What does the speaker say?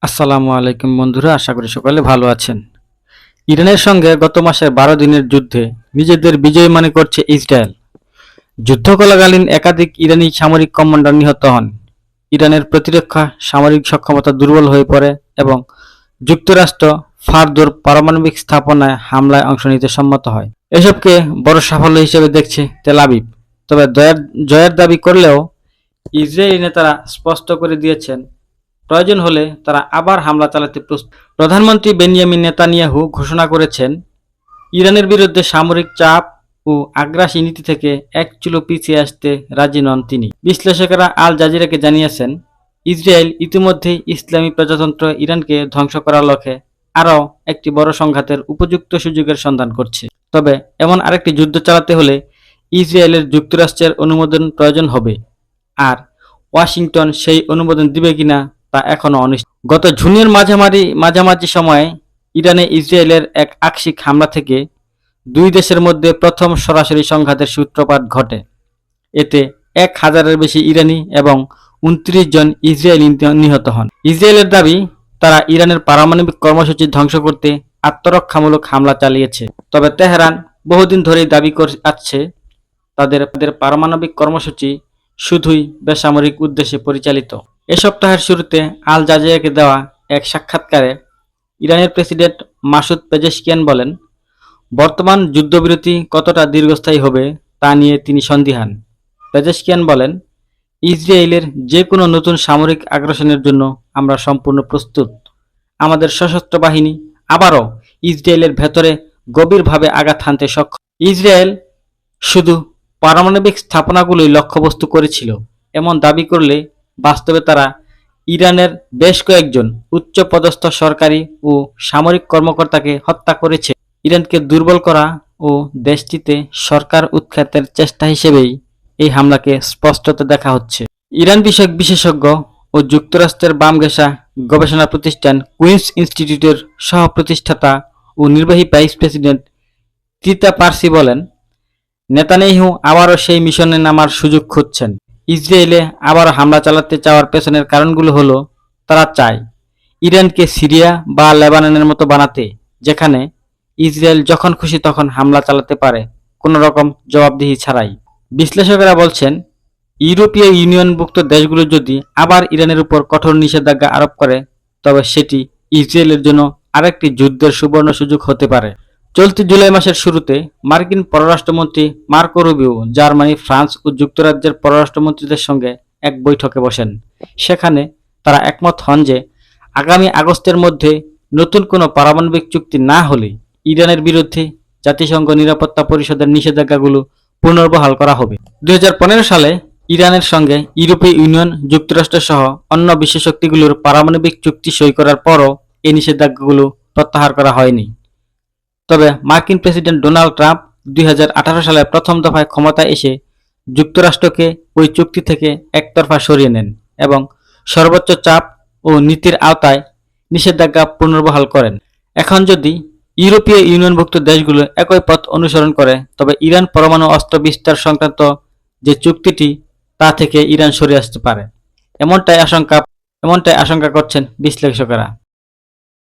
আসসালামু আলাইকুম বন্ধুরা, আশা করি সকলে ভালো আছেন। ইরানের সঙ্গে গত মাসের 12 দিনের যুদ্ধে নিজেদের বিজয় মনে করছে ইসরায়েল। যুদ্ধ চলাকালীন একাধিক ইরানি সামরিক কমান্ডার নিহত হন। ইরানের প্রতিরক্ষা সামরিক সক্ষমতা দুর্বল হয়ে পড়ে এবং যুক্তরাষ্ট্র ফারদোর পারমাণবিক স্থাপনায় হামলায় অংশ নিতে সম্মত হয়। এসবকে বড় সাফল্য হিসেবে দেখছে তেল আবিব। তবে জয়ের দাবি করলেও ইসরায়েলি নেতারা স্পষ্ট করে দিয়েছেন, প্রয়োজন হলে তারা আবার হামলা চালাতে প্রস্তুত। প্রধানমন্ত্রী বেনিয়ামিন নেতানিয়াহু ঘোষণা করেছেন, ইরানের বিরুদ্ধে সামরিক চাপ ও আগ্রাসী নীতি থেকে এক চুলো পিছিয়ে আসতে রাজি নন তিনি। বিশ্লেষকেরা আল জাজিরাকে জানিয়েছেন, ইসরায়েল ইতিমধ্যেই ইসলামী প্রজাতন্ত্র ইরানকে ধ্বংস করার লক্ষ্যে আরও একটি বড় সংঘাতের উপযুক্ত সুযোগের সন্ধান করছে। তবে এমন আরেকটি যুদ্ধ চালাতে হলে ইসরায়েলের যুক্তরাষ্ট্রের অনুমোদন প্রয়োজন হবে, আর ওয়াশিংটন সেই অনুমোদন দিবে কিনা তা এখনও অনিশ্চিত। গত জুনের মাঝামাঝি সময়ে ইরানে ইসরায়েলের এক আকস্মিক হামলা থেকে দুই দেশের মধ্যে প্রথম সরাসরি সংঘাতের সূত্রপাত ঘটে। এতে 1000-এর বেশি ইরানি এবং 29 জন ইসরায়েলি নিহত হন। ইসরায়েলের দাবি, তারা ইরানের পারমাণবিক কর্মসূচি ধ্বংস করতে আত্মরক্ষামূলক হামলা চালিয়েছে। তবে তেহরান বহুদিন ধরেই দাবি করে আসছে, তাদের পারমাণবিক কর্মসূচি শুধুই বেসামরিক উদ্দেশ্যে পরিচালিত। এ সপ্তাহের শুরুতে আল জাজিরাকে দেওয়া এক সাক্ষাৎকারে ইরানের প্রেসিডেন্ট মাসুদ পেজেশকিয়ান বলেন, বর্তমান যুদ্ধবিরতি কতটা দীর্ঘস্থায়ী হবে তা নিয়ে তিনি সন্দিহান। পেজেশকিয়ান বলেন, ইসরায়েলের যে কোনো নতুন সামরিক আগ্রাসনের জন্য আমরা সম্পূর্ণ প্রস্তুত। আমাদের সশস্ত্র বাহিনী আবারও ইসরায়েলের ভেতরে গভীরভাবে আঘাত হানতে সক্ষম। ইসরায়েল শুধু পারমাণবিক স্থাপনাগুলোই লক্ষ্যবস্তু করেছিল এমন দাবি করলে বাস্তবে তারা ইরানের বেশ কয়েকজন উচ্চপদস্থ সরকারি ও সামরিক কর্মকর্তাকে হত্যা করেছে। ইরানকে দুর্বল করা ও দেশটিতে সরকার উৎখাতের চেষ্টা হিসেবেই এই হামলাকে স্পষ্টত দেখা হচ্ছে। ইরান বিষয়ক বিশেষজ্ঞ ও যুক্তরাষ্ট্রের বামঘেঁষা গবেষণা প্রতিষ্ঠান কুইন্স ইনস্টিটিউটের সহ প্রতিষ্ঠাতা ও নির্বাহী ভাইস প্রেসিডেন্ট তিতা পার্সি বলেন, নেতানিয়াহু আবারও সেই মিশনে নামার সুযোগ খুঁজছেন। ইসরায়েলে আবারও হামলা চালাতে চাওয়ার পেছনের কারণগুলো হলো, তারা চায় ইরানকে সিরিয়া বা লেবাননের মতো বানাতে, যেখানে ইসরায়েল যখন খুশি তখন হামলা চালাতে পারে, কোনো রকম জবাবদিহি ছাড়াই। বিশ্লেষকেরা বলছেন, ইউরোপীয় ইউনিয়নভুক্ত দেশগুলো যদি আবার ইরানের উপর কঠোর নিষেধাজ্ঞা আরোপ করে, তবে সেটি ইসরায়েলের জন্য আরেকটি যুদ্ধের সুবর্ণ সুযোগ হতে পারে। চলতি জুলাই মাসের শুরুতে মার্কিন পররাষ্ট্রমন্ত্রী মার্কো রুবিও জার্মানি, ফ্রান্স ও যুক্তরাজ্যের পররাষ্ট্রমন্ত্রীদের সঙ্গে এক বৈঠকে বসেন। সেখানে তারা একমত হন যে আগামী আগস্টের মধ্যে নতুন কোনো পারমাণবিক চুক্তি না হলে ইরানের বিরুদ্ধে জাতিসংঘ নিরাপত্তা পরিষদের নিষেধাজ্ঞাগুলো পুনর্বহাল করা হবে। 2015 সালে ইরানের সঙ্গে ইউরোপীয় ইউনিয়ন, যুক্তরাষ্ট্র সহ অন্য বিশ্ব শক্তিগুলোর পারমাণবিক চুক্তি সই করার পরও এই নিষেধাজ্ঞাগুলো প্রত্যাহার করা হয়নি। তবে মার্কিন প্রেসিডেন্ট ডোনাল্ড ট্রাম্প 2018 সালে প্রথম দফায় ক্ষমতায় এসে যুক্তরাষ্ট্রকে ওই চুক্তি থেকে একতরফা সরিয়ে নেন এবং সর্বোচ্চ চাপ ও নীতির আওতায় নিষেধাজ্ঞা পুনর্বহাল করেন। এখন যদি ইউরোপীয় ইউনিয়নভুক্ত দেশগুলো একই পথ অনুসরণ করে, তবে ইরান পরমাণু অস্ত্র বিস্তার সংক্রান্ত যে চুক্তিটি তা থেকে ইরান সরে আসতে পারে, এমনটাই আশঙ্কা করছেন বিশ্লেষকেরা।